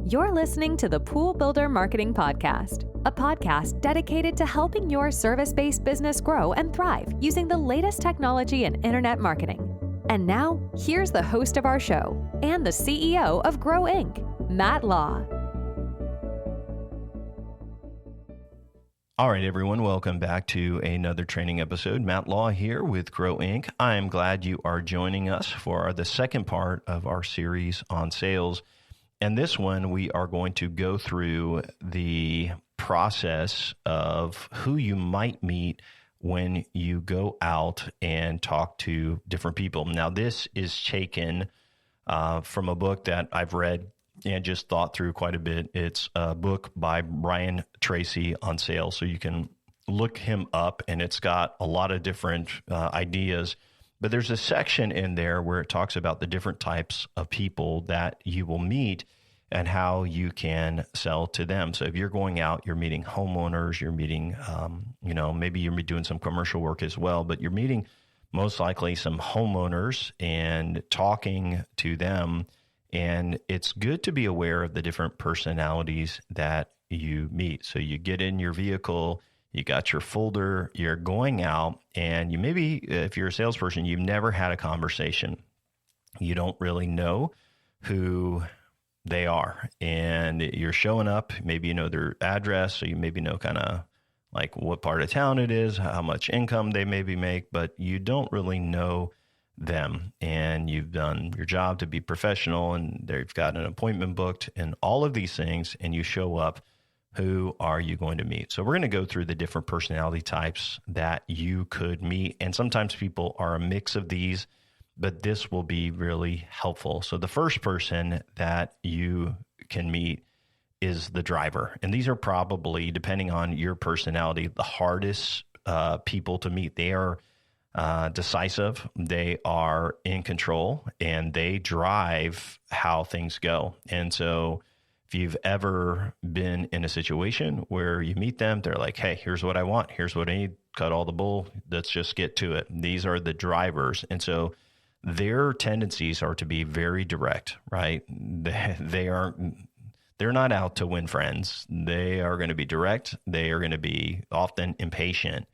You're listening to the Pool Builder Marketing Podcast, a podcast dedicated to helping your service-based business grow and thrive using the latest technology in internet marketing. And now, here's the host of our show and the CEO of Grow Inc., Matt Law. All right, everyone, welcome back to another training episode. Matt Law here with Grow Inc. I am glad you are joining us for the second part of our series on sales. And this one, we are going to go through the process of who you might meet when you go out and talk to different people. Now, this is taken from a book that I've read and just thought through quite a bit. It's a book by Brian Tracy on sales. So you can look him up, and it's got a lot of different ideas. But there's a section in there where it talks about the different types of people that you will meet and how you can sell to them. So if you're going out, you're meeting homeowners, you're meeting, maybe you're doing some commercial work as well, but you're meeting most likely some homeowners and talking to them. And it's good to be aware of the different personalities that you meet. So you get in your vehicle, you got your folder, you're going out, and you maybe, if you're a salesperson, you've never had a conversation. You don't really know who they are, and you're showing up. Maybe you know their address, so you maybe know kind of like what part of town it is, how much income they maybe make, but you don't really know them. And you've done your job to be professional, and they've got an appointment booked and all of these things, and you show up. Who are you going to meet? So we're going to go through the different personality types that you could meet. And sometimes people are a mix of these, but this will be really helpful. So the first person that you can meet is the driver. And these are probably, depending on your personality, the hardest people to meet. They are decisive, they are in control, and they drive how things go. And so if you've ever been in a situation where you meet them, they're like, hey, here's what I want. Here's what I need. Cut all the bull. Let's just get to it. These are the drivers. And so their tendencies are to be very direct, right? They're not out to win friends. They are going to be direct. They are going to be often impatient,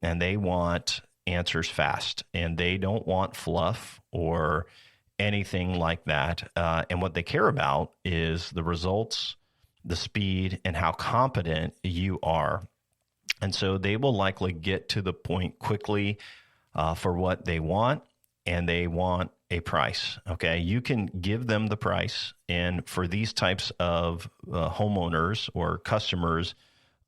and they want answers fast, and they don't want fluff or anything like that. And what they care about is the results, the speed, and how competent you are. And so they will likely get to the point quickly for what they want, and they want a price. Okay, you can give them the price. And for these types of homeowners or customers,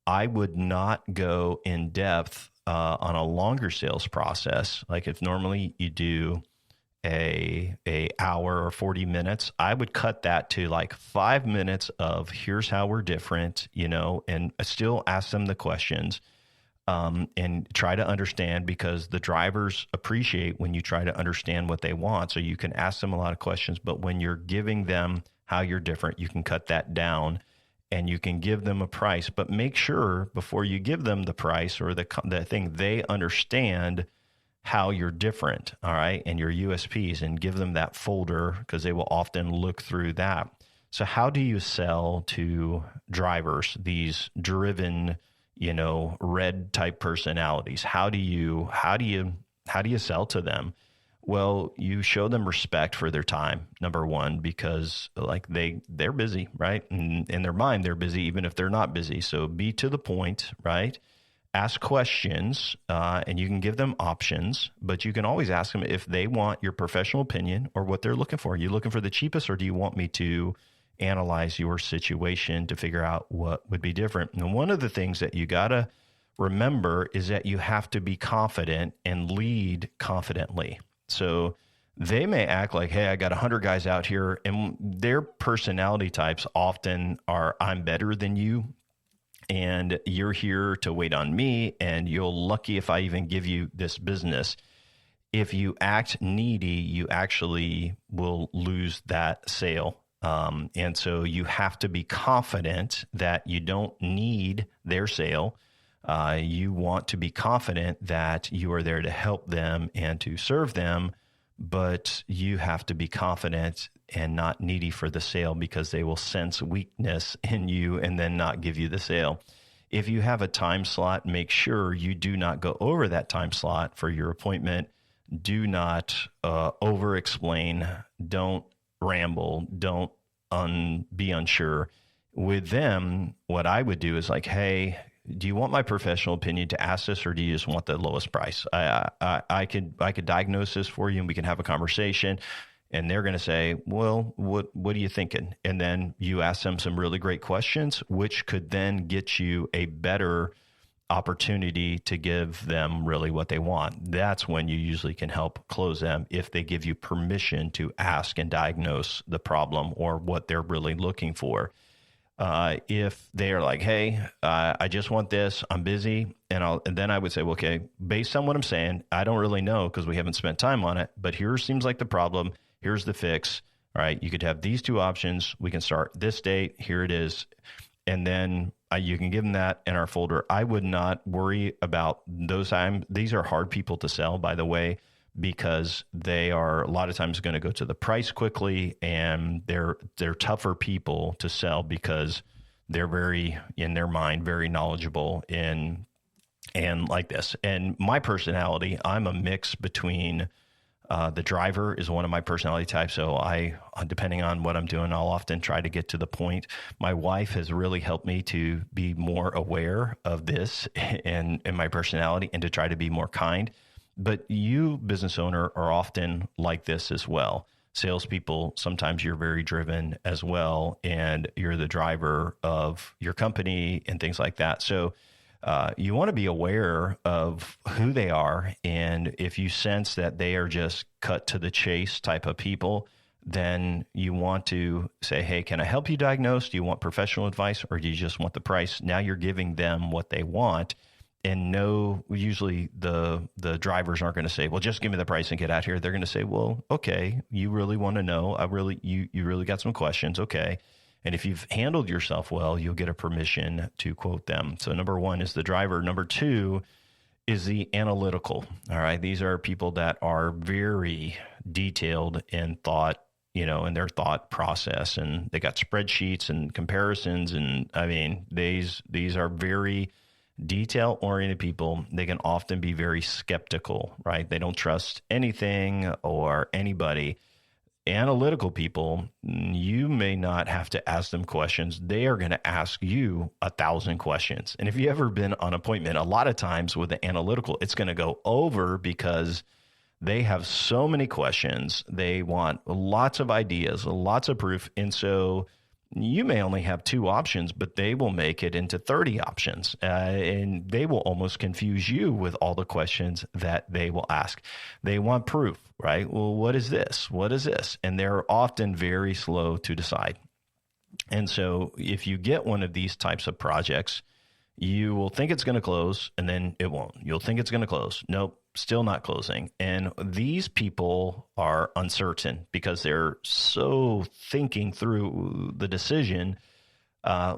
I would not go in depth on a longer sales process. Like if normally you do a hour or 40 minutes, I would cut that to like 5 minutes of here's how we're different, and still ask them the questions and try to understand, because the drivers appreciate when you try to understand what they want. So you can ask them a lot of questions, but when you're giving them how you're different, you can cut that down and you can give them a price. But make sure before you give them the price or the thing, they understand how you're different, all right, and your USPs, and give them that folder, because they will often look through that. So how do you sell to drivers, these driven, red type personalities? How do you sell to them? Well, you show them respect for their time, number one, because like they're busy, right? And in their mind, they're busy even if they're not busy. So be to the point, right? Ask questions, and you can give them options, but you can always ask them if they want your professional opinion or what they're looking for. Are you looking for the cheapest, or do you want me to analyze your situation to figure out what would be different? And one of the things that you got to remember is that you have to be confident and lead confidently. So they may act like, hey, I got 100 guys out here, and their personality types often are, I'm better than you, and you're here to wait on me, and you're lucky if I even give you this business. If you act needy, you actually will lose that sale. And so you have to be confident that you don't need their sale. You want to be confident that you are there to help them and to serve them, but you have to be confident and not needy for the sale, because they will sense weakness in you and then not give you the sale. If you have a time slot, make sure you do not go over that time slot for your appointment. Do not over-explain. Don't ramble. Don't be unsure. With them, what I would do is like, hey, do you want my professional opinion to ask this, or do you just want the lowest price? I could diagnose this for you, and we can have a conversation. And they're going to say, well, what are you thinking? And then you ask them some really great questions, which could then get you a better opportunity to give them really what they want. That's when you usually can help close them, if they give you permission to ask and diagnose the problem or what they're really looking for. If they are like, hey, I just want this, I'm busy, and then I would say, well, okay, based on what I'm saying, I don't really know because we haven't spent time on it, but here seems like the problem. Here's the fix. All right, you could have these two options. We can start this date. Here it is. And then you can give them that in our folder. I would not worry about those times. These are hard people to sell, by the way, because they are a lot of times going to go to the price quickly, and they're tougher people to sell because they're very, in their mind, very knowledgeable and like this. And my personality, I'm a mix between the driver is one of my personality types. So depending on what I'm doing, I'll often try to get to the point. My wife has really helped me to be more aware of this and my personality, and to try to be more kind. But you, business owner, are often like this as well. Salespeople, sometimes you're very driven as well, and you're the driver of your company and things like that. So you want to be aware of who they are. And if you sense that they are just cut to the chase type of people, then you want to say, hey, can I help you diagnose? Do you want professional advice, or do you just want the price? Now you're giving them what they want. And no, usually the drivers aren't going to say, well, just give me the price and get out here. They're going to say, well, okay, you really want to know. You really got some questions. Okay. And if you've handled yourself well, you'll get a permission to quote them. So number one is the driver. Number two is the analytical. All right. These are people that are very detailed in thought, in their thought process. And they got spreadsheets and comparisons. And I mean, these are very detail-oriented people. They can often be very skeptical, right? They don't trust anything or anybody. Analytical people, you may not have to ask them questions. They are going to ask you 1,000 questions. And if you've ever been on appointment, a lot of times with the analytical, it's going to go over because they have so many questions. They want lots of ideas, lots of proof. And so you may only have 2 options, but they will make it into 30 options. And they will almost confuse you with all the questions that they will ask. They want proof, right? Well, what is this? What is this? And they're often very slow to decide. And so if you get one of these types of projects, you will think it's going to close, and then it won't. You'll think it's going to close. Nope, still not closing. And these people are uncertain because they're so thinking through the decision.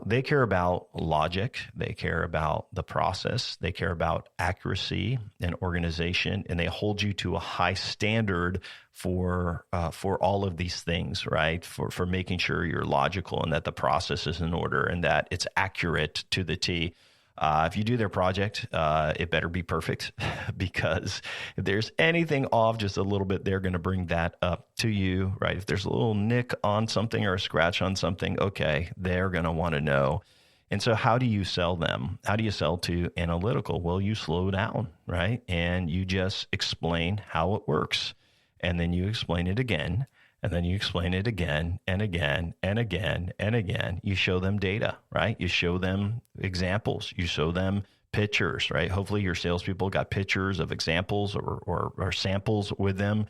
They care about logic. They care about the process. They care about accuracy and organization, and they hold you to a high standard for all of these things, right? For making sure you're logical and that the process is in order and that it's accurate to the T. If you do their project, it better be perfect, because if there's anything off just a little bit, they're going to bring that up to you, right? If there's a little nick on something or a scratch on something, okay, they're going to want to know. And so how do you sell them? How do you sell to analytical? Well, you slow down, right? And you just explain how it works. And then you explain it again. And then you explain it again and again and again and again. You show them data, right? You show them examples. You show them pictures, right? Hopefully your salespeople got pictures of examples or samples with them.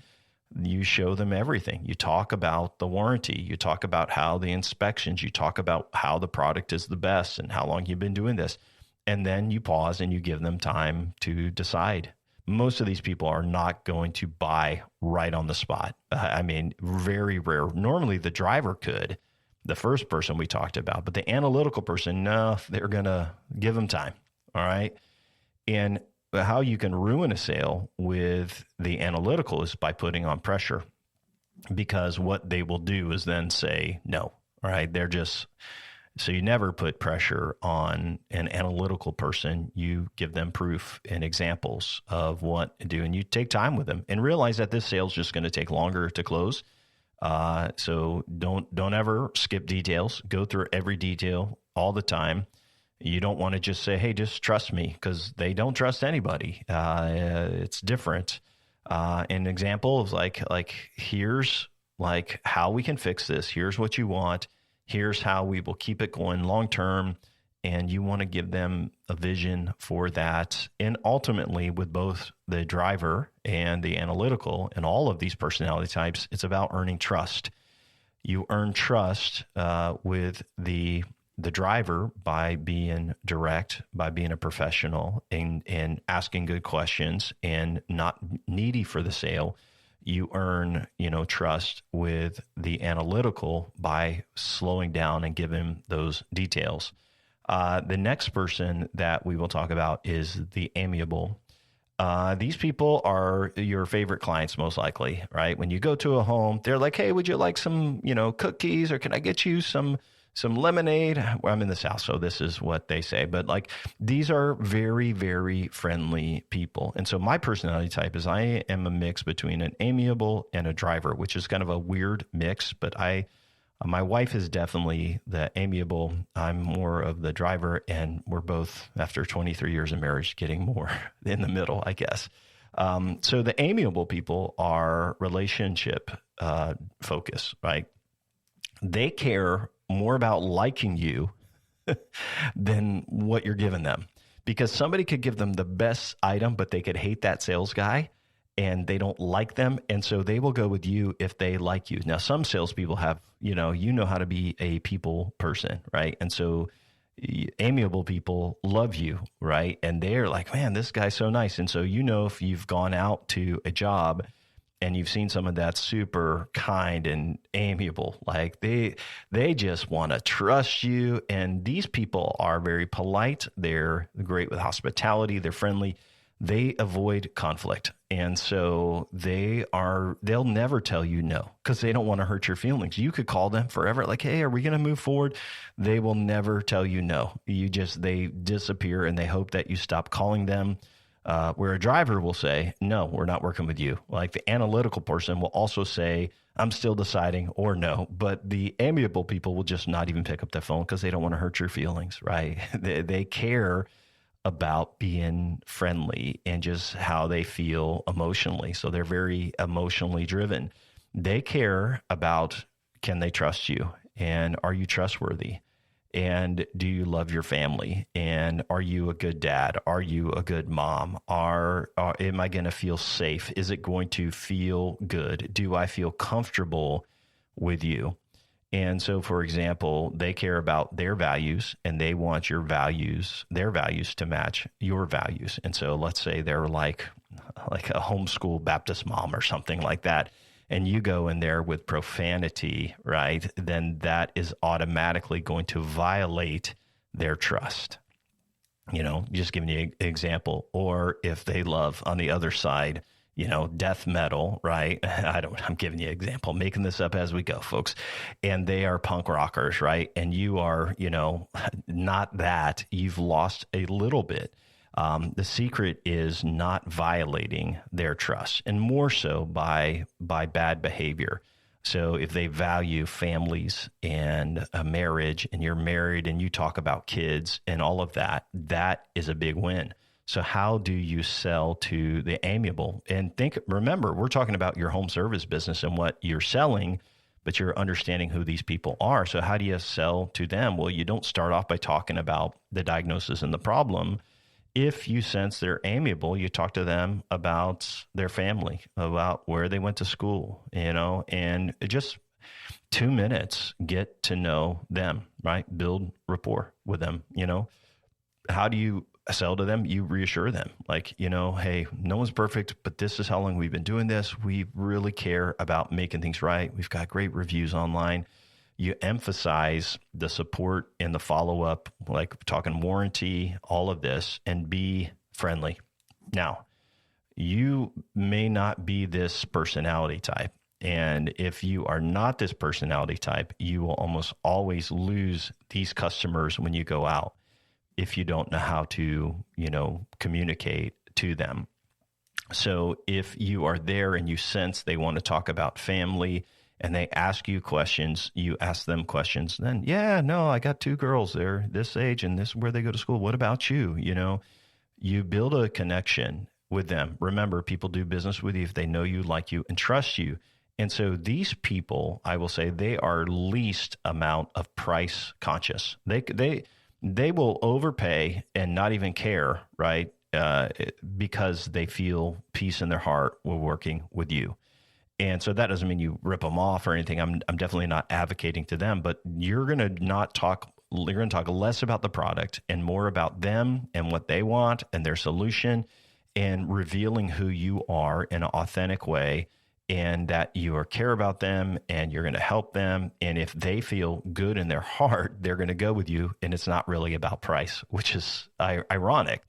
You show them everything. You talk about the warranty. You talk about how the inspections. You talk about how the product is the best and how long you've been doing this. And then you pause and you give them time to decide. Most of these people are not going to buy right on the spot. I mean, very rare. Normally the driver could, the first person we talked about, but the analytical person, no, they're going to give them time. All right. And how you can ruin a sale with the analytical is by putting on pressure, because what they will do is then say no, right? So you never put pressure on an analytical person. You give them proof and examples of what to do, and you take time with them and realize that this sale is just going to take longer to close. So don't ever skip details. Go through every detail all the time. You don't want to just say, hey, just trust me, because they don't trust anybody. It's different. An example is like, here's like how we can fix this. Here's what you want. Here's how we will keep it going long term. And you want to give them a vision for that. And ultimately, with both the driver and the analytical and all of these personality types, it's about earning trust. You earn trust with the driver by being direct, by being a professional, and asking good questions and not needy for the sale. You earn, trust with the analytical by slowing down and giving those details. The next person that we will talk about is the amiable. These people are your favorite clients, most likely, right? When you go to a home, they're like, hey, would you like some, cookies, or can I get you some lemonade? Well, I'm in the South, so this is what they say. But like, these are very, very friendly people. And so my personality type is I am a mix between an amiable and a driver, which is kind of a weird mix. But my wife is definitely the amiable. I'm more of the driver, and we're both, after 23 years of marriage, getting more in the middle, I guess. So the amiable people are relationship focus, right? They care more about liking you than what you're giving them, because somebody could give them the best item, but they could hate that sales guy and they don't like them. And so they will go with you if they like you. Now, some salespeople have, you know how to be a people person, right? And so amiable people love you, right? And they're like, man, this guy's so nice. And so, if you've gone out to a job and you've seen someone that's super kind and amiable, like they just want to trust you. And these people are very polite. They're great with hospitality. They're friendly. They avoid conflict. And so they'll never tell you no, because they don't want to hurt your feelings. You could call them forever, like, hey, are we going to move forward? They will never tell you no. They disappear, and they hope that you stop calling them. Where a driver will say, no, we're not working with you. Like, the analytical person will also say, I'm still deciding, or no. But the amiable people will just not even pick up the phone because they don't want to hurt your feelings, right? They care about being friendly and just how they feel emotionally. So they're very emotionally driven. They care about, can they trust you? And are you trustworthy? And do you love your family? And are you a good dad? Are you a good mom? Am I going to feel safe? Is it going to feel good? Do I feel comfortable with you? And so, for example, they care about their values, and they want their values to match your values. And so let's say they're like a homeschool Baptist mom or something like that, and you go in there with profanity, right? Then that is automatically going to violate their trust. Just giving you an example. Or if they love, on the other side, death metal, right? I'm giving you an example, making this up as we go, folks. And they are punk rockers, right? And you are, not that. You've lost a little bit. The secret is not violating their trust, and more so by bad behavior. So if they value families and a marriage, and you're married and you talk about kids and all of that, that is a big win. So how do you sell to the amiable? And remember, we're talking about your home service business and what you're selling, but you're understanding who these people are. So how do you sell to them? Well, you don't start off by talking about the diagnosis and the problem. If you sense they're amiable, you talk to them about their family, about where they went to school, and just 2 minutes, get to know them, right? Build rapport with them, How do you sell to them? You reassure them, like, hey, no one's perfect, but this is how long we've been doing this. We really care about making things right. We've got great reviews online. You emphasize the support and the follow-up, like talking warranty, all of this, and be friendly. Now, you may not be this personality type. And if you are not this personality type, you will almost always lose these customers when you go out if you don't know how to, communicate to them. So if you are there and you sense they want to talk about family and they ask you questions, you ask them questions, then, yeah, no, I got 2 girls. They're this age and this is where they go to school. What about you? You build a connection with them. Remember, people do business with you if they know you, like you, and trust you. And so these people, I will say, they are least amount of price conscious. They will overpay and not even care, right? Because they feel peace in their heart while working with you. And so that doesn't mean you rip them off or anything. I'm definitely not advocating to them, but you're going to talk less about the product and more about them and what they want and their solution, and revealing who you are in an authentic way, and that you care about them and you're going to help them. And if they feel good in their heart, they're going to go with you. And it's not really about price, which is ironic.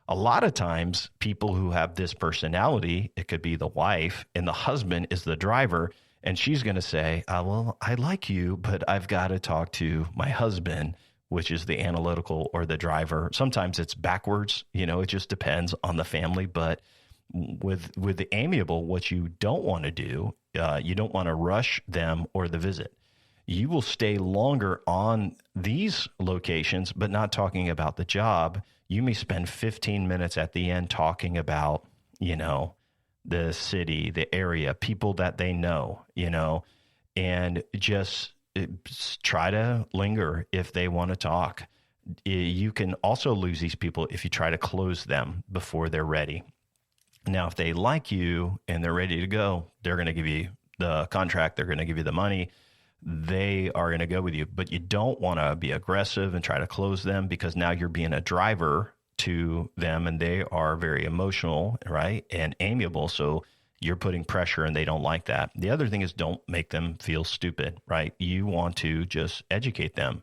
A lot of times people who have this personality, it could be the wife and the husband is the driver. And she's going to say, well, I like you, but I've got to talk to my husband, which is the analytical or the driver. Sometimes it's backwards, it just depends on the family. But with the amiable, what you don't want to do, you don't want to rush them or the visit. You will stay longer on these locations, but not talking about the job. You may spend 15 minutes at the end talking about, the city, the area, people that they know, and just try to linger if they want to talk. You can also lose these people if you try to close them before they're ready. Now, if they like you and they're ready to go, they're going to give you the contract. They're going to give you the money. They are going to go with you, but you don't want to be aggressive and try to close them, because now you're being a driver to them and they are very emotional, right? And amiable. So you're putting pressure and they don't like that. The other thing is, don't make them feel stupid, right? You want to just educate them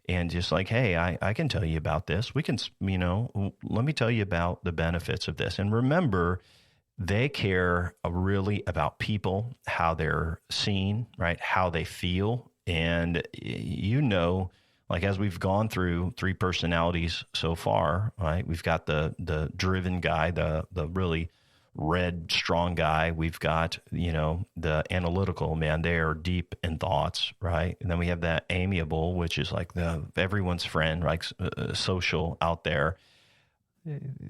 and just like, hey, I can tell you about this. We can, let me tell you about the benefits of this. And remember, they care really about people, how they're seen, right? How they feel. And like as we've gone through 3 personalities so far, right? We've got the driven guy, the really red, strong guy. We've got, the analytical man. They are deep in thoughts, right? And then we have that amiable, which is like everyone's friend, right? Social out there.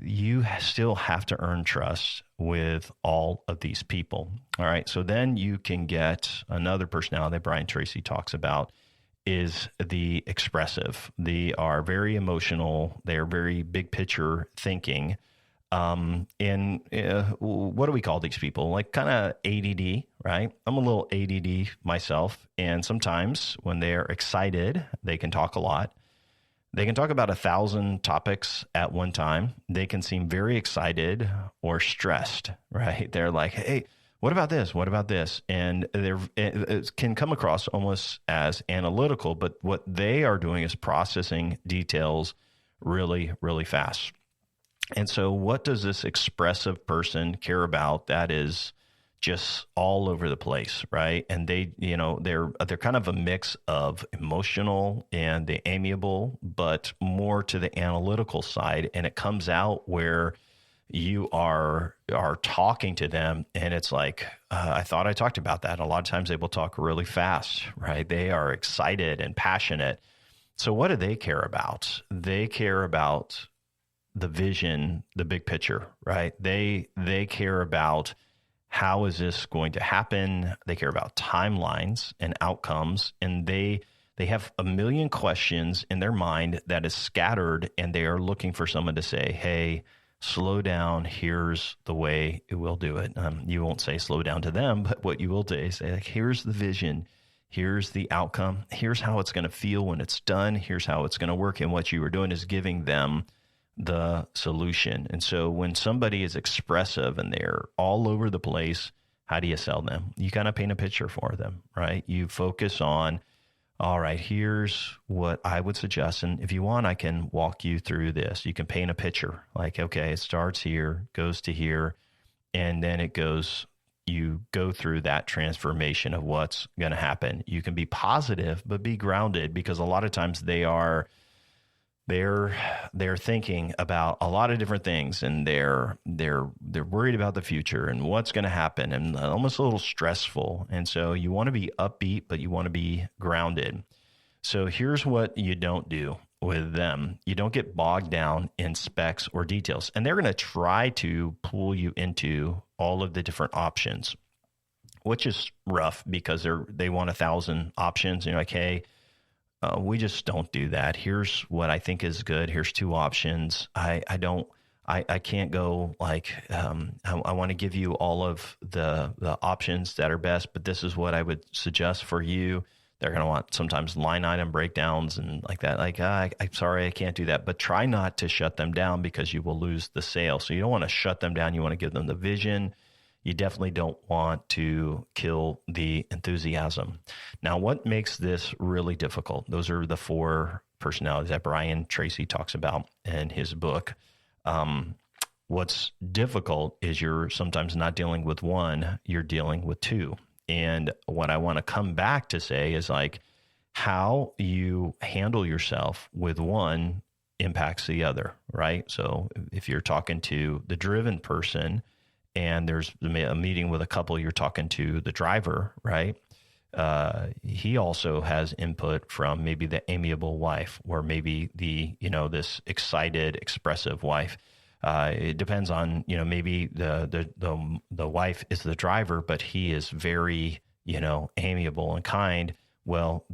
You still have to earn trust with all of these people. All right. So then you can get another personality that Brian Tracy talks about is the expressive. They are very emotional. They are very big picture thinking. What do we call these people? Like kind of ADD, right? I'm a little ADD myself. And sometimes when they're excited, they can talk a lot. They can talk about 1,000 topics at one time. They can seem very excited or stressed, right? They're like, hey, what about this? What about this? And it can come across almost as analytical, but what they are doing is processing details really, really fast. And so what does this expressive person care about that is just all over the place, right? And they, they're kind of a mix of emotional and the amiable, but more to the analytical side. And it comes out where you are talking to them and it's like, I thought I talked about that. A lot of times they will talk really fast, right? They are excited and passionate. So what do they care about? They care about the vision, the big picture, right? They care about how is this going to happen? They care about timelines and outcomes, and they have a million questions in their mind that is scattered, and they are looking for someone to say, hey, slow down. Here's the way we'll do it. You won't say slow down to them, but what you will do is say, like, here's the vision. Here's the outcome. Here's how it's going to feel when it's done. Here's how it's going to work. And what you are doing is giving them the solution. And so when somebody is expressive and they're all over the place, how do you sell them? You kind of paint a picture for them, right? You focus on all right, here's what I would suggest. And if you want, I can walk you through this. You can paint a picture like, okay, it starts here, goes to here, and then you go through that transformation of what's going to happen. You can be positive, but be grounded, because a lot of times they're thinking about a lot of different things, and they're worried about the future and what's going to happen, and almost a little stressful. And so you want to be upbeat, but you want to be grounded. So here's what you don't do with them. You don't get bogged down in specs or details, and they're going to try to pull you into all of the different options, which is rough because they want 1,000 options. And you're like, hey, we just don't do that. Here's what I think is good. Here's 2 options. I can't go like, I want to give you all of the options that are best, but this is what I would suggest for you. They're going to want sometimes line item breakdowns and like that. Like, I'm sorry, I can't do that. But try not to shut them down, because you will lose the sale. So you don't want to shut them down. You want to give them the vision. You definitely don't want to kill the enthusiasm. Now, what makes this really difficult? Those are the 4 personalities that Brian Tracy talks about in his book. What's difficult is you're sometimes not dealing with 1, you're dealing with 2. And what I want to come back to say is like how you handle yourself with 1 impacts the other, right? So if you're talking to the driven person and there's a meeting with a couple, you're talking to the driver, right? He also has input from maybe the amiable wife, or maybe this excited, expressive wife. It depends on, maybe the wife is the driver, but he is very, amiable and kind. Well,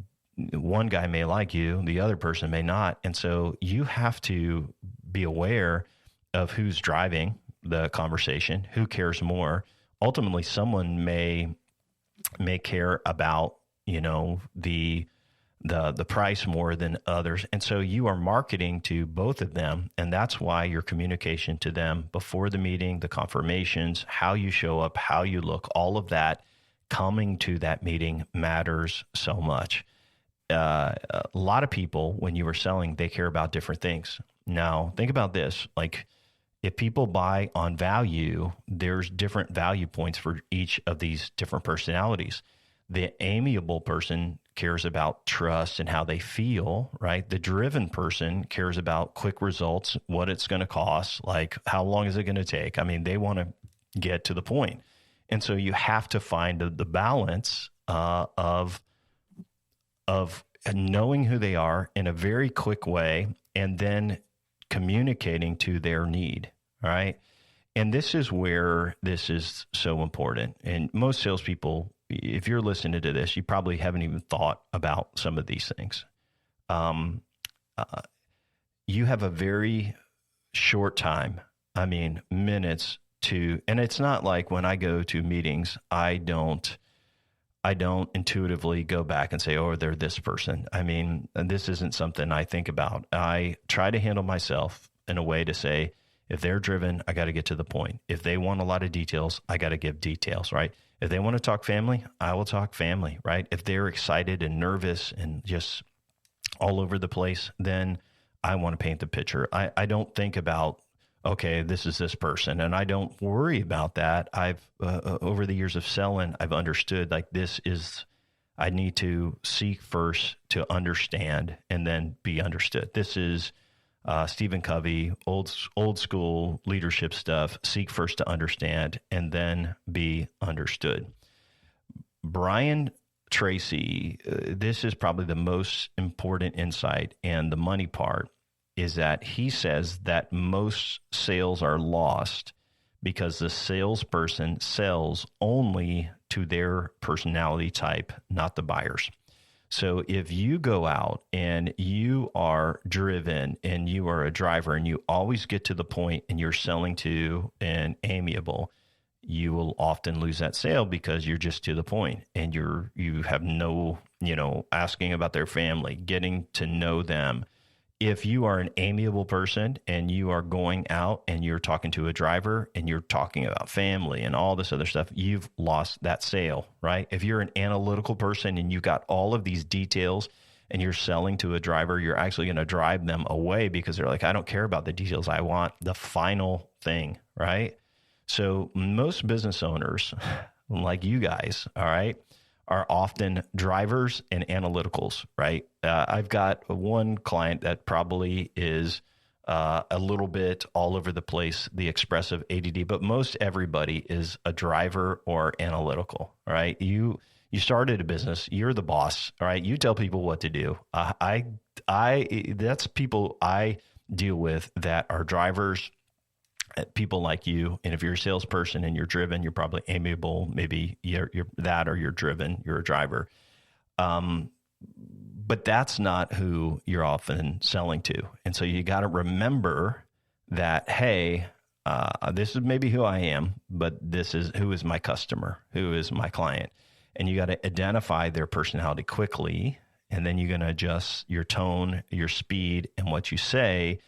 one guy may like you, the other person may not. And so you have to be aware of who's driving the conversation, who cares more. Ultimately, someone may care about, the price more than others. And so you are marketing to both of them. And that's why your communication to them before the meeting, the confirmations, how you show up, how you look, all of that coming to that meeting matters so much. A lot of people, when you are selling, they care about different things. Now, think about this. Like, if people buy on value, there's different value points for each of these different personalities. The amiable person cares about trust and how they feel, right? The driven person cares about quick results, what it's going to cost, like how long is it going to take? I mean, they want to get to the point. And so you have to find the balance of knowing who they are in a very quick way, and then communicating to their need, all right? And this is where this is so important. And most salespeople, if you're listening to this, you probably haven't even thought about some of these things. You have a very short time, minutes and it's not like when I go to meetings, I don't intuitively go back and say, oh, they're this person. And this isn't something I think about. I try to handle myself in a way to say, if they're driven, I got to get to the point. If they want a lot of details, I got to give details, right? If they want to talk family, I will talk family, right? If they're excited and nervous and just all over the place, then I want to paint the picture. I don't think about, okay, this is this person, and I don't worry about that. I've over the years of selling, I've understood like I need to seek first to understand and then be understood. This is Stephen Covey, old school leadership stuff. Seek first to understand and then be understood. Brian Tracy, this is probably the most important insight, and the money part is that he says that most sales are lost because the salesperson sells only to their personality type, not the buyers. So if you go out and you are driven and you are a driver and you always get to the point and you're selling to an amiable, you will often lose that sale because you're just to the point and you have no, asking about their family, getting to know them. if you are an amiable person and you are going out and you're talking to a driver and you're talking about family and all this other stuff, you've lost that sale, right? If you're an analytical person and you've got all of these details and you're selling to a driver, you're actually going to drive them away because they're like, I don't care about the details. I want the final thing, right? So most business owners like you guys, all right, are often drivers and analyticals, right? I've got one client that probably is a little bit all over the place, the expressive ADD, but most everybody is a driver or analytical, right? You started a business, you're the boss, all right? You tell people what to do. That's people I deal with that are drivers, people like you. And if you're a salesperson and you're driven, you're probably amiable. Maybe you're that, or you're driven, you're a driver. But that's not who you're often selling to. And so you got to remember that, hey, this is maybe who I am, but this is who is my customer, who is my client. And you got to identify their personality quickly. And then you're going to adjust your tone, your speed, and what you say,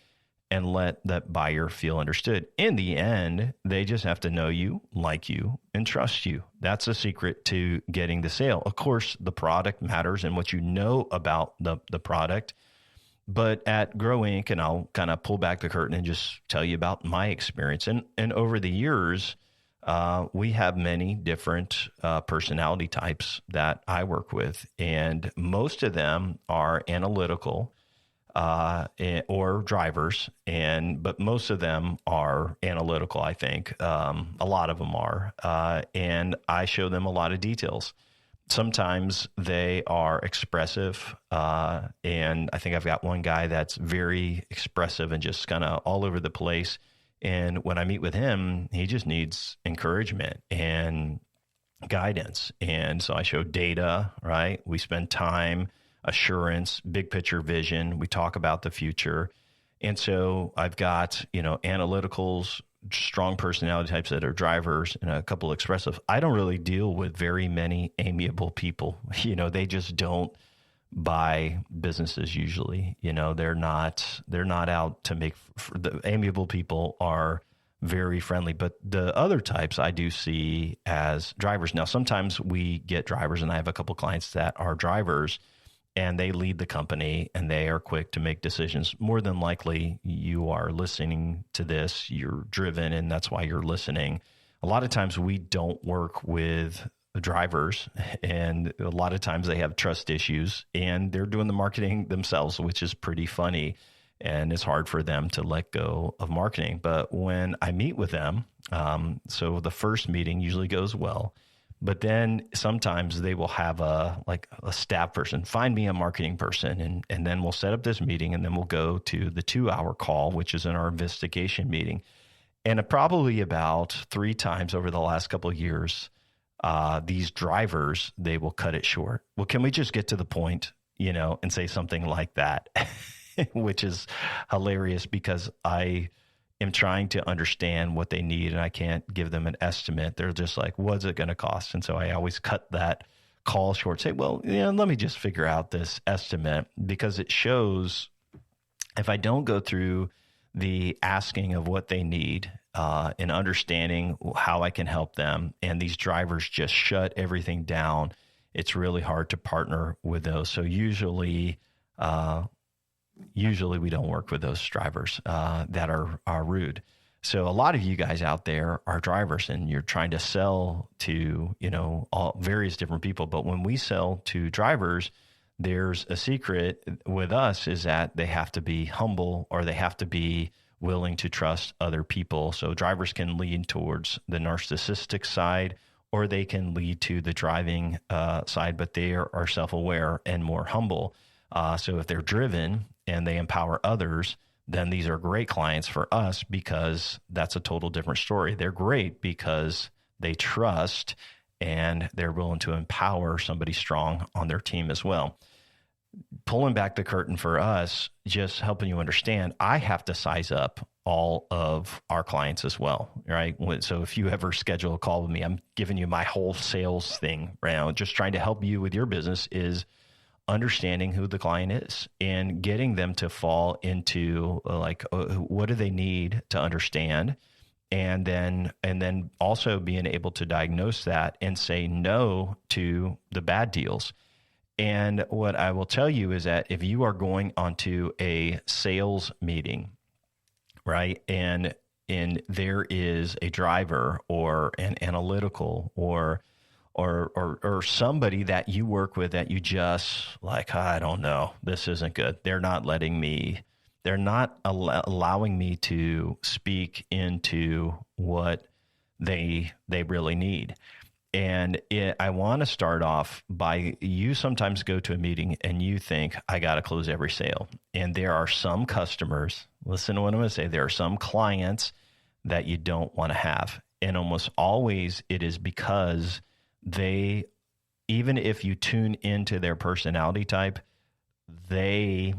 and let that buyer feel understood. In the end, they just have to know you, like you, and trust you. That's a secret to getting the sale. Of course, the product matters and what you know about the product. But at Grow Inc., and I'll kind of pull back the curtain and just tell you about my experience. And over the years, we have many different personality types that I work with. And most of them are analytical, or drivers, but most of them are analytical, I think. A lot of them are. And I show them a lot of details. Sometimes they are expressive. And I think I've got one guy that's very expressive and just kind of all over the place. And when I meet with him, he just needs encouragement and guidance. And so I show data, right? We spend time, assurance, big picture vision. We talk about the future. And so I've got, analyticals, strong personality types that are drivers, and a couple of expressive. I don't really deal with very many amiable people. They just don't buy businesses usually. They're not out to make, the amiable people are very friendly, but the other types I do see as drivers. Now, sometimes we get drivers, and I have a couple clients that are drivers, and they lead the company and they are quick to make decisions. More than likely, you are listening to this, you're driven, and that's why you're listening. A lot of times we don't work with drivers, and a lot of times they have trust issues and they're doing the marketing themselves, which is pretty funny. And it's hard for them to let go of marketing. But when I meet with them, so the first meeting usually goes well. But then sometimes they will have a staff person, find me a marketing person, and then we'll set up this meeting, and then we'll go to the 2-hour call, which is in our investigation meeting. And probably about 3 times over the last couple of years, these drivers, they will cut it short. Well, can we just get to the point, and say something like that, which is hilarious because I am trying to understand what they need, and I can't give them an estimate. They're just like, what's it going to cost? And so I always cut that call short, say, well, let me just figure out this estimate, because it shows if I don't go through the asking of what they need and understanding how I can help them, and these drivers just shut everything down, it's really hard to partner with those. So usually we don't work with those drivers that are rude. So a lot of you guys out there are drivers, and you're trying to sell to, all various different people. But when we sell to drivers, there's a secret with us, is that they have to be humble, or they have to be willing to trust other people. So drivers can lean towards the narcissistic side, or they can lead to the driving side, but they are self-aware and more humble. So if they're driven and they empower others, then these are great clients for us, because that's a total different story. They're great because they trust and they're willing to empower somebody strong on their team as well. Pulling back the curtain for us, just helping you understand, I have to size up all of our clients as well, right? So if you ever schedule a call with me, I'm giving you my whole sales thing right now, just trying to help you with your business, is understanding who the client is and getting them to fall into what do they need to understand. And then also being able to diagnose that and say no to the bad deals. And what I will tell you is that if you are going onto a sales meeting, right, and there is a driver or an analytical or somebody that you work with that you just like, I don't know, this isn't good. They're not allowing me to speak into what they really need. And I want to start off by, you sometimes go to a meeting and you think, I got to close every sale. And there are some customers, listen to what I'm going to say, there are some clients that you don't want to have. And almost always it is because they, even if you tune into their personality type, they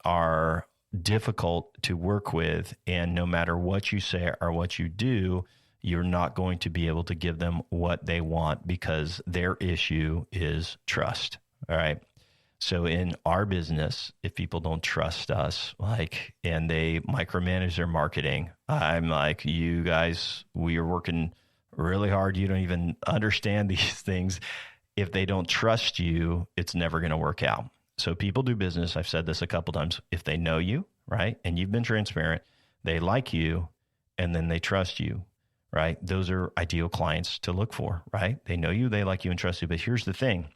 are difficult to work with. And no matter what you say or what you do, you're not going to be able to give them what they want because their issue is trust. All right. So in our business, if people don't trust us, and they micromanage their marketing, I'm like, you guys, we are working really hard. You don't even understand these things. If they don't trust you, it's never going to work out. So people do business. I've said this a couple times. If they know you, right, and you've been transparent, they like you, and then they trust you, right? Those are ideal clients to look for, right? They know you, they like you, and trust you. But here's the thing.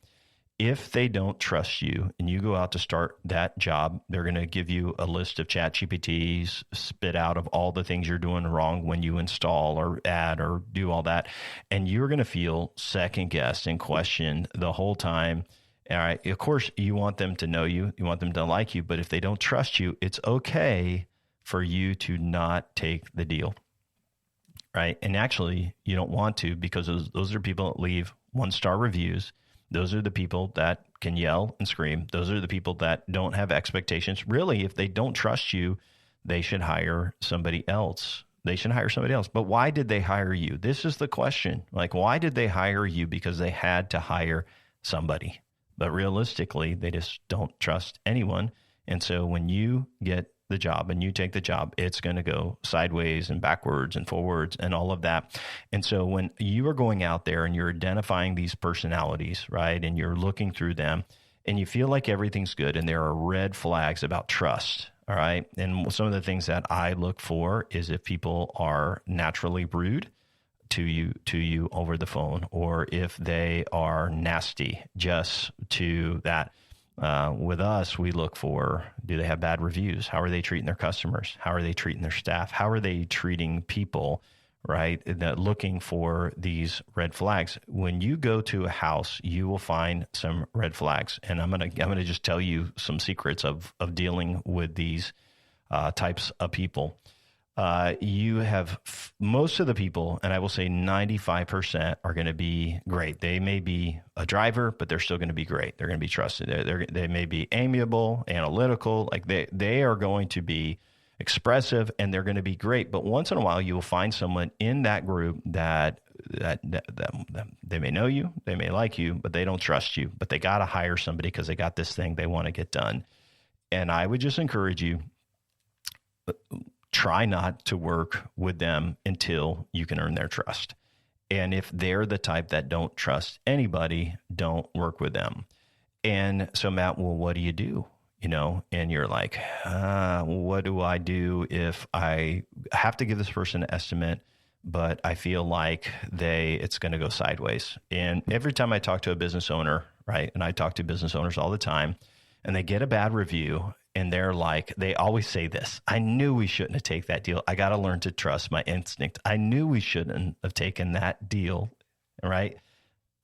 If they don't trust you and you go out to start that job, they're going to give you a list of chat GPTs, spit out of all the things you're doing wrong when you install or add or do all that. And you're going to feel second guessed and questioned the whole time. All right. Of course, you want them to know you. You want them to like you. But if they don't trust you, it's okay for you to not take the deal. Right. And actually, you don't want to, because those are people that leave 1-star reviews. Those are the people that can yell and scream. Those are the people that don't have expectations. Really, if they don't trust you, they should hire somebody else. But why did they hire you? This is the question. Why did they hire you? Because they had to hire somebody. But realistically, they just don't trust anyone. And so when you get the job and you take the job, it's going to go sideways and backwards and forwards and all of that. And so when you are going out there and you're identifying these personalities, right, and you're looking through them and you feel like everything's good and there are red flags about trust, all right, and some of the things that I look for is if people are naturally rude to you over the phone, or if they are nasty just to that. With us, we look for, do they have bad reviews? How are they treating their customers? How are they treating their staff? How are they treating people, right? Looking for these red flags. When you go to a house, you will find some red flags. And I'm gonna just tell you some secrets of dealing with these types of people. You have most of the people, and I will say 95% are going to be great. They may be a driver, but they're still going to be great. They're going to be trusted. They may be amiable, analytical, they are going to be expressive, and they're going to be great. But once in a while, you will find someone in that group that they may know you, they may like you, but they don't trust you. But they got to hire somebody because they got this thing they want to get done. And I would just encourage you, try not to work with them until you can earn their trust. And if they're the type that don't trust anybody, don't work with them. And so, Matt, well, what do you do? And you're like, what do I do if I have to give this person an estimate, but I feel like it's going to go sideways? And every time I talk to a business owner, right, and I talk to business owners all the time, and they get a bad review, and they're like, they always say this: I knew we shouldn't have taken that deal. I got to learn to trust my instinct. I knew we shouldn't have taken that deal, right?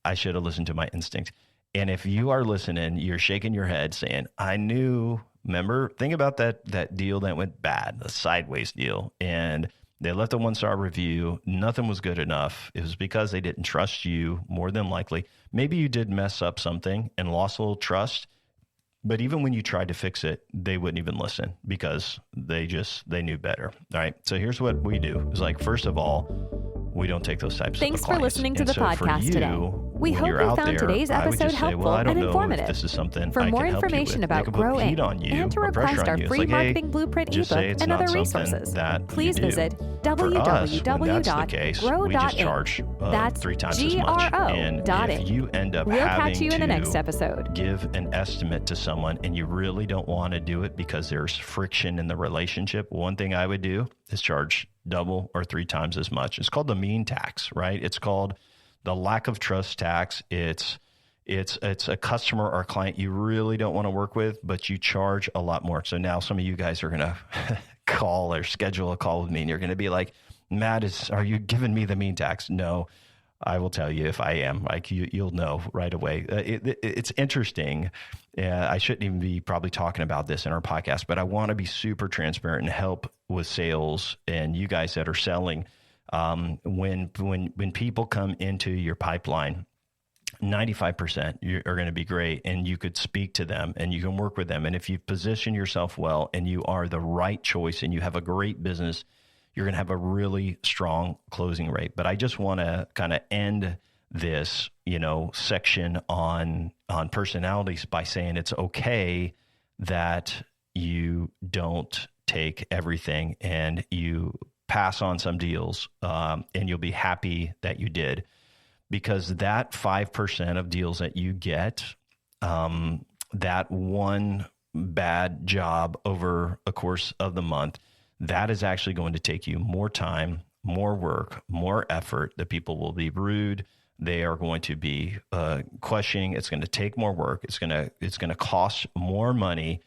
I should have listened to my instinct. And if you are listening, you're shaking your head saying, I knew, remember, think about that deal that went bad, the sideways deal. And they left a 1-star review. Nothing was good enough. It was because they didn't trust you, more than likely. Maybe you did mess up something and lost a little trust. But even when you tried to fix it, they wouldn't even listen because they knew better. All right. So here's what we do. It's first of all, we don't take those types of clients. Thanks for listening to the podcast today. We when hope you're you out found there, today's I would episode just say, helpful well, I don't and know informative. if this is something For I more can help you information with. They about could put Grow heat Inc. on you and to or pressure request on our you. It's free like, hey, marketing blueprint just ebook say it's and not other something resources, that please you do. visit For us, when that's the case, we just www.grow.inc. charge That's 3 times as much. And GRO.inc. if you end up We'll having catch you in the next to episode. give an estimate to someone and you really don't want to do it because there's friction in the relationship, one thing I would do is charge double or 3 times as much. It's called the mean tax, right? It's called the lack of trust tax. It's a customer or client you really don't want to work with, but you charge a lot more. So now some of you guys are going to call or schedule a call with me and you're going to be like, Matt, are you giving me the mean tax? No, I will tell you if I am. Like you'll know right away. It's interesting. I shouldn't even be probably talking about this in our podcast, but I want to be super transparent and help with sales and you guys that are selling. When people come into your pipeline, 95% are going to be great and you could speak to them and you can work with them. And if you position yourself well and you are the right choice and you have a great business, you're going to have a really strong closing rate. But I just want to kind of end this, section on personalities by saying it's okay that you don't take everything and you pass on some deals and you'll be happy that you did. Because that 5% of deals that you get, that one bad job over a course of the month, that is actually going to take you more time, more work, more effort. The people will be rude. They are going to be questioning. It's going to take more work. It's going to cost more money,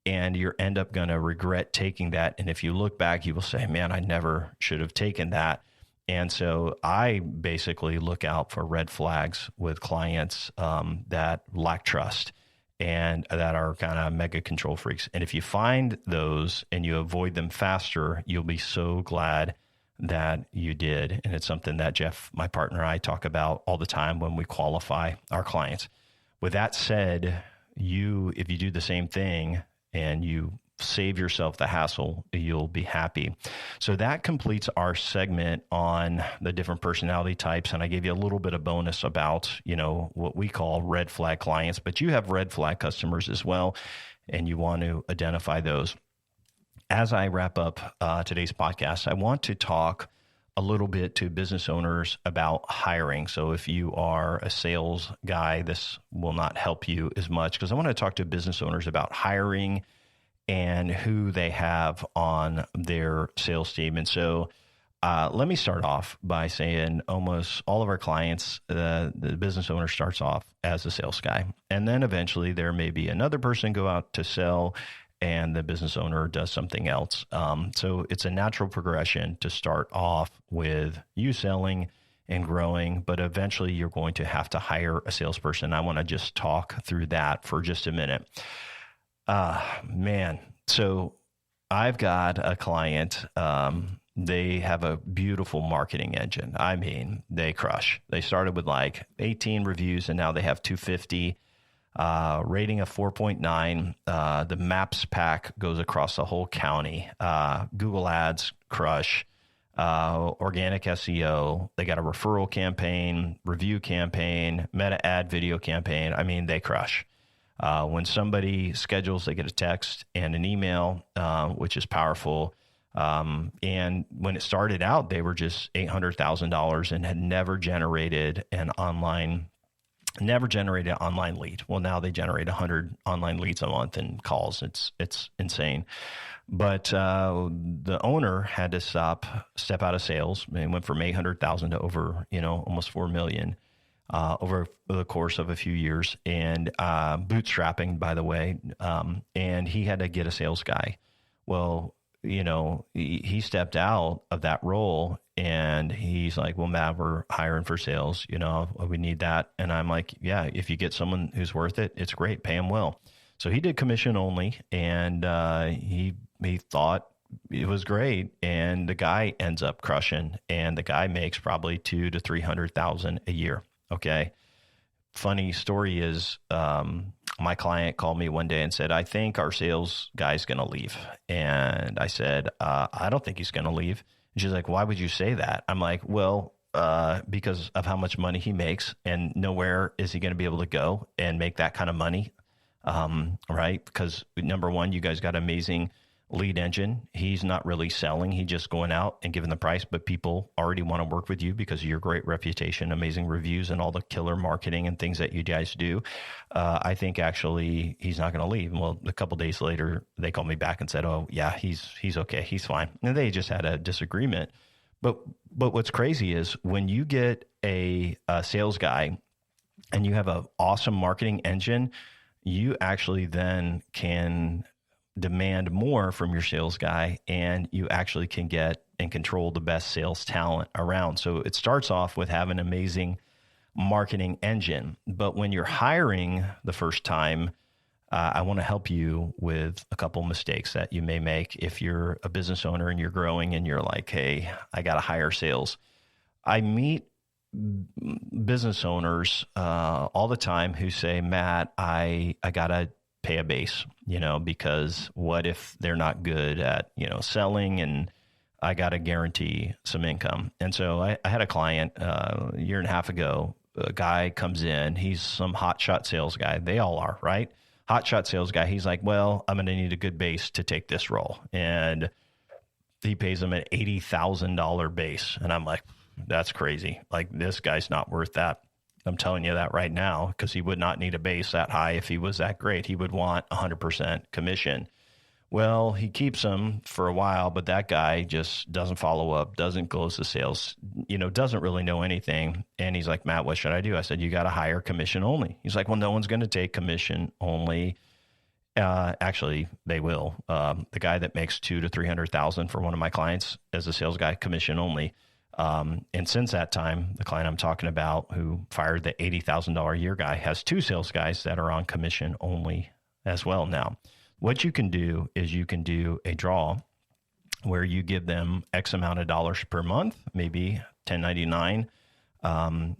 and you end up going to regret taking that. And if you look back, you will say, "Man, I never should have taken that." And so I basically look out for red flags with clients that lack trust and that are kind of mega control freaks. And if you find those and you avoid them faster, you'll be so glad that you did. And it's something that Jeff, my partner, and I talk about all the time when we qualify our clients. With that said, if you do the same thing and you save yourself the hassle, you'll be happy. So that completes our segment on the different personality types. And I gave you a little bit of bonus about, what we call red flag clients, but you have red flag customers as well. And you want to identify those. As I wrap up today's podcast, I want to talk a little bit to business owners about hiring. So if you are a sales guy, this will not help you as much because I want to talk to business owners about hiring and who they have on their sales team. And so let me start off by saying almost all of our clients, the business owner starts off as a sales guy. And then eventually there may be another person go out to sell and the business owner does something else. So it's a natural progression to start off with you selling and growing, but eventually you're going to have to hire a salesperson. I want to just talk through that for just a minute. Man. So I've got a client, they have a beautiful marketing engine. I mean, they crush. They started with like 18 reviews and now they have 250, rating of 4.9. The Maps pack goes across the whole county. Google Ads crush, organic SEO. They got a referral campaign, review campaign, meta ad video campaign. I mean, they crush. When somebody schedules, they get a text and an email, which is powerful. And when it started out, they were just $800,000 and had never generated an online lead. Well, now they generate 100 online leads a month and calls. It's insane. But the owner had to step out of sales. It went from 800,000 to over, almost 4 million. Over the course of a few years and bootstrapping, by the way. And he had to get a sales guy. Well, he stepped out of that role and he's like, well, Matt, we're hiring for sales. We need that. And I'm like, yeah, if you get someone who's worth it, it's great. Pay him well. So he did commission only and he thought it was great. And the guy ends up crushing and the guy makes probably $200,000 to $300,000 a year. Okay. Funny story is, my client called me one day and said, I think our sales guy's going to leave. And I said, I don't think he's going to leave. And she's like, why would you say that? I'm like, well, because of how much money he makes, and nowhere is he going to be able to go and make that kind of money, right? Because number one, you guys got amazing lead engine. He's not really selling. He's just going out and giving the price, but people already want to work with you because of your great reputation, amazing reviews, and all the killer marketing and things that you guys do. I think actually he's not going to leave. Well, a couple of days later, they called me back and said, oh yeah, he's okay. He's fine. And they just had a disagreement. But what's crazy is when you get a sales guy and you have an awesome marketing engine, you actually then can demand more from your sales guy, and you actually can get and control the best sales talent around. So it starts off with having an amazing marketing engine. But when you're hiring the first time, I want to help you with a couple mistakes that you may make if you're a business owner and you're growing and you're like, hey, I got to hire sales. I meet business owners all the time who say, Matt, I got to pay a base, because what if they're not good at, selling, and I got to guarantee some income. And so I had a client a year and a half ago. A guy comes in, he's some hotshot sales guy. They all are, right? Hotshot sales guy. He's like, well, I'm going to need a good base to take this role. And he pays him an $80,000 base. And I'm like, that's crazy. Like, this guy's not worth that. I'm telling you that right now, because he would not need a base that high if he was that great. He would want 100% commission. Well, he keeps them for a while, but that guy just doesn't follow up, doesn't close the sales, doesn't really know anything. And he's like, Matt, what should I do? I said, you got to hire commission only. He's like, well, no one's going to take commission only. Actually, they will. The guy that makes $200,000 to $300,000 for one of my clients as a sales guy, commission only. And since that time, the client I'm talking about who fired the $80,000 a year guy has two sales guys that are on commission only as well. Now, what you can do is you can do a draw where you give them X amount of dollars per month, maybe $10.99,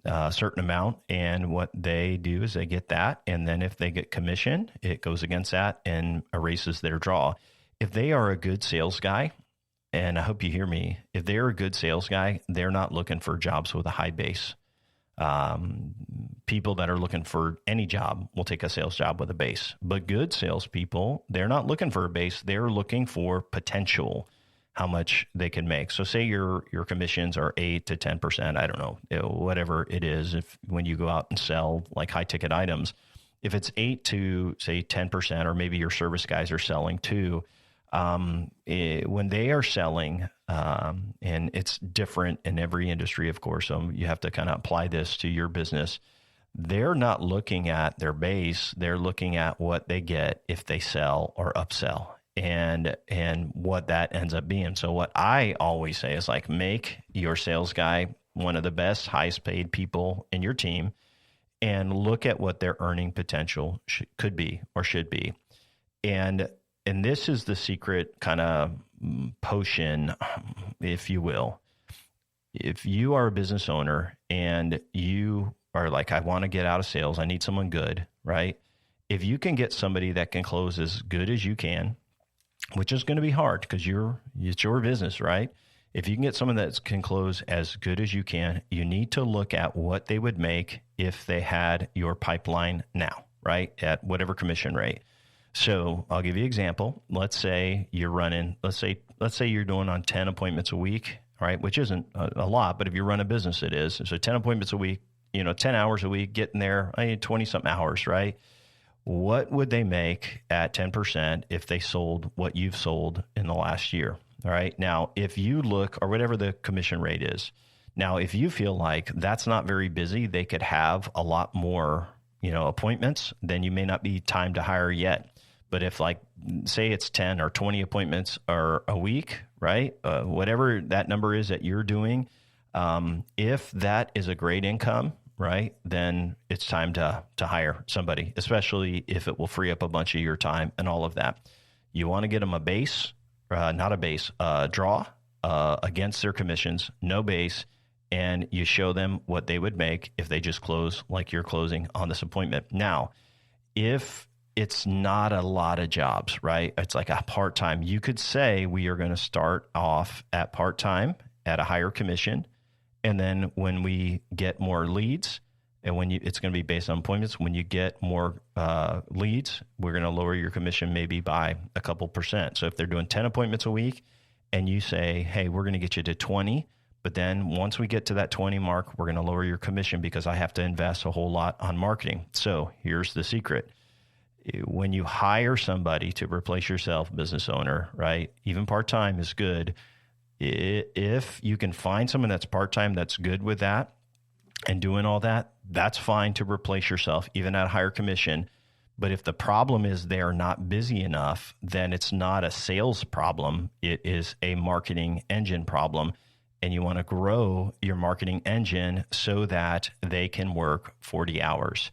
a certain amount. And what they do is they get that. And then if they get commission, it goes against that and erases their draw. If they are a good sales guy, and I hope you hear me, if they're a good sales guy, they're not looking for jobs with a high base. People that are looking for any job will take a sales job with a base. But good salespeople, they're not looking for a base. They're looking for potential, how much they can make. So say your commissions are 8 to 10%, I don't know, whatever it is. If when you go out and sell like high ticket items, if it's 8 to say 10%, or maybe your service guys are selling too, when they are selling, and it's different in every industry, of course, so you have to kind of apply this to your business. They're not looking at their base. They're looking at what they get if they sell or upsell, and what that ends up being. So what I always say is like, make your sales guy one of the best, highest paid people in your team, and look at what their earning potential could be or should be. And this is the secret kind of potion, if you will. If you are a business owner and you are like, I want to get out of sales, I need someone good, right? If you can get somebody that can close as good as you can, which is going to be hard because it's your business, right? If you can get someone that can close as good as you can, you need to look at what they would make if they had your pipeline now, right? At whatever commission rate. So I'll give you an example. Let's say you're running, let's say you're doing on 10 appointments a week, right? Which isn't a lot, but if you run a business, it is. So 10 appointments a week, 10 hours a week, getting there, 20 something hours, right? What would they make at 10% if they sold what you've sold in the last year? All right. Now, if you look, or whatever the commission rate is, now, if you feel like that's not very busy, they could have a lot more, appointments, then you may not be time to hire yet. But if say it's 10 or 20 appointments or a week, right? Whatever that number is that you're doing, if that is a great income, right, then it's time to hire somebody, especially if it will free up a bunch of your time and all of that. You want to get them a base, not a base, draw against their commissions, no base, and you show them what they would make if they just close like you're closing on this appointment. Now, if it's not a lot of jobs, right? It's like a part-time. You could say we are going to start off at part-time at a higher commission, And then when we get more leads, and it's going to be based on appointments. When you get more leads, we're going to lower your commission maybe by a couple percent. So if they're doing 10 appointments a week and you say, hey, we're going to get you to 20, but then once we get to that 20 mark, we're going to lower your commission because I have to invest a whole lot on marketing. So here's the secret. When you hire somebody to replace yourself, business owner, right? Even part-time is good. If you can find someone that's part-time that's good with that and doing all that, that's fine to replace yourself, even at a higher commission. But if the problem is they're not busy enough, then it's not a sales problem. It is a marketing engine problem. And you want to grow your marketing engine so that they can work 40 hours.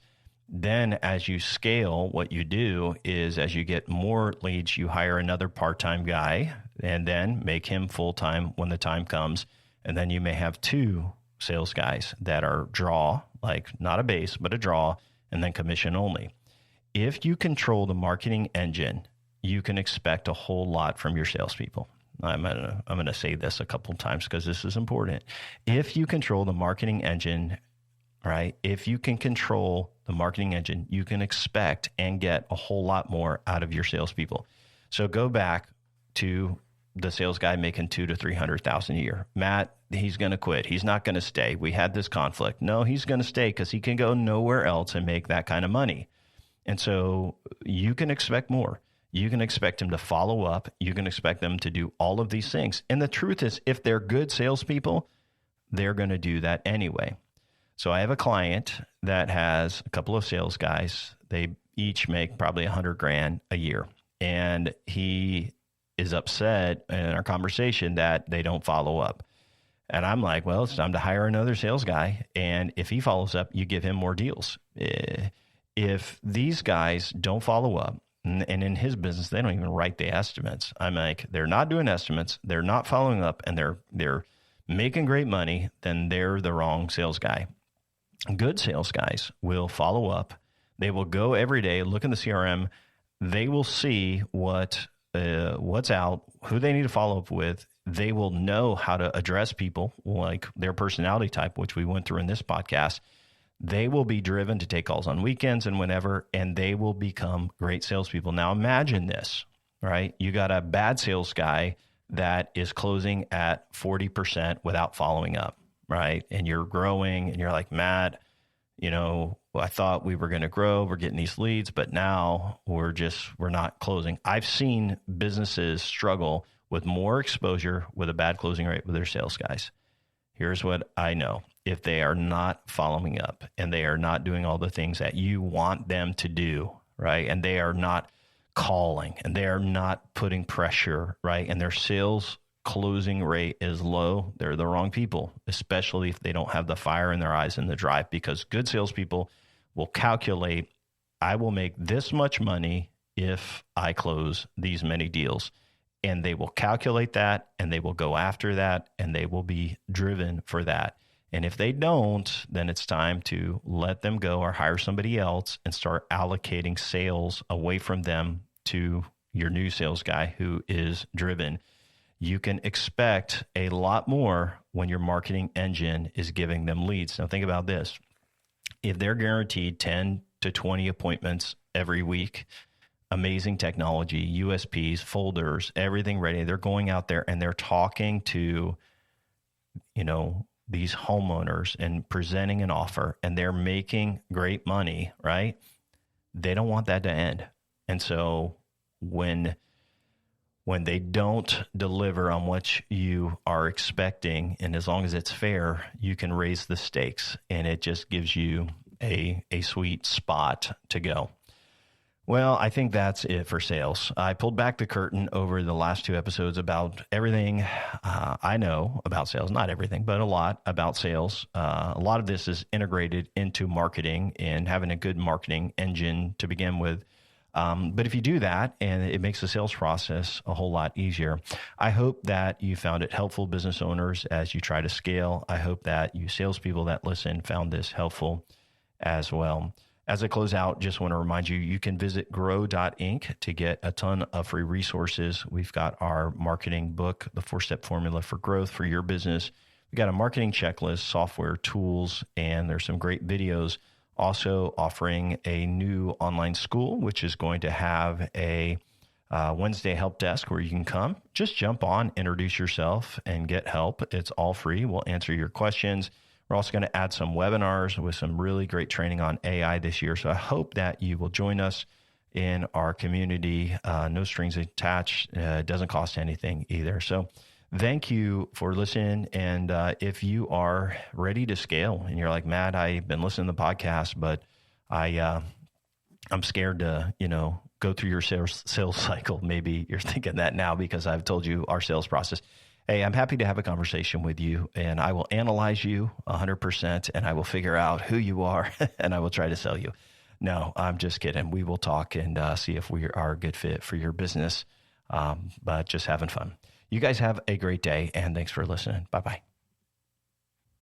Then as you scale, what you do is as you get more leads, you hire another part-time guy and then make him full-time when the time comes. And then you may have 2 sales guys that are draw, like not a base, but a draw, and then commission only. If you control the marketing engine, you can expect a whole lot from your salespeople. I'm gonna say this a couple of times because this is important. If you control the marketing engine, right? If you can control the marketing engine, you can expect and get a whole lot more out of your salespeople. So go back to the sales guy making $200,000 to $300,000 a year. Matt, he's going to quit. He's not going to stay. We had this conflict. No, he's going to stay because he can go nowhere else and make that kind of money. And so you can expect more. You can expect him to follow up. You can expect them to do all of these things. And the truth is, if they're good salespeople, they're going to do that anyway. So I have a client that has a couple of sales guys. They each make probably $100,000 a year. And he is upset in our conversation that they don't follow up. And I'm like, well, it's time to hire another sales guy. And if he follows up, you give him more deals. If these guys don't follow up, and in his business, they don't even write the estimates. I'm like, they're not doing estimates. They're not following up, and they're making great money. Then they're the wrong sales guy. Good sales guys will follow up. They will go every day, look in the CRM. They will see what's out, who they need to follow up with. They will know how to address people, like their personality type, which we went through in this podcast. They will be driven to take calls on weekends and whenever, and they will become great salespeople. Now imagine this, right? You got a bad sales guy that is closing at 40% without following up, right? And you're growing and you're like, Matt, I thought we were going to grow. We're getting these leads, but now we're not closing. I've seen businesses struggle with more exposure with a bad closing rate with their sales guys. Here's what I know. If they are not following up and they are not doing all the things that you want them to do, right? And they are not calling and they are not putting pressure, right? And their sales closing rate is low, they're the wrong people, especially if they don't have the fire in their eyes and the drive, because good salespeople will calculate, I will make this much money if I close these many deals. And they will calculate that and they will go after that and they will be driven for that. And if they don't, then it's time to let them go or hire somebody else and start allocating sales away from them to your new sales guy who is driven. You can expect a lot more when your marketing engine is giving them leads. Now think about this. If they're guaranteed 10 to 20 appointments every week, amazing technology, USPs, folders, everything ready, they're going out there and they're talking to, these homeowners and presenting an offer and they're making great money, right? They don't want that to end. And so when they don't deliver on what you are expecting, and as long as it's fair, you can raise the stakes and it just gives you a sweet spot to go. Well, I think that's it for sales. I pulled back the curtain over the last 2 episodes about everything I know about sales. Not everything, but a lot about sales. A lot of this is integrated into marketing and having a good marketing engine to begin with. But if you do that, and it makes the sales process a whole lot easier. I hope that you found it helpful, business owners, as you try to scale. I hope that you salespeople that listen found this helpful as well. As I close out, just want to remind you, you can visit grow.inc to get a ton of free resources. We've got our marketing book, The 4-Step Formula for Growth for your business. We We got a marketing checklist, software, tools, and there's some great videos. Also offering a new online school, which is going to have a Wednesday help desk where you can come, just jump on, introduce yourself, and get help. It's all free. We'll answer your questions. We're also going to add some webinars with some really great training on AI this year. So I hope that you will join us in our community. No strings attached. It doesn't cost anything either. So thank you for listening. And if you are ready to scale and you're like, Matt, I've been listening to the podcast, but I'm scared to, go through your sales cycle. Maybe you're thinking that now because I've told you our sales process. Hey, I'm happy to have a conversation with you, and I will analyze you 100%, and I will figure out who you are, and I will try to sell you. No, I'm just kidding. We will talk and see if we are a good fit for your business, but just having fun. You guys have a great day, and thanks for listening. Bye-bye.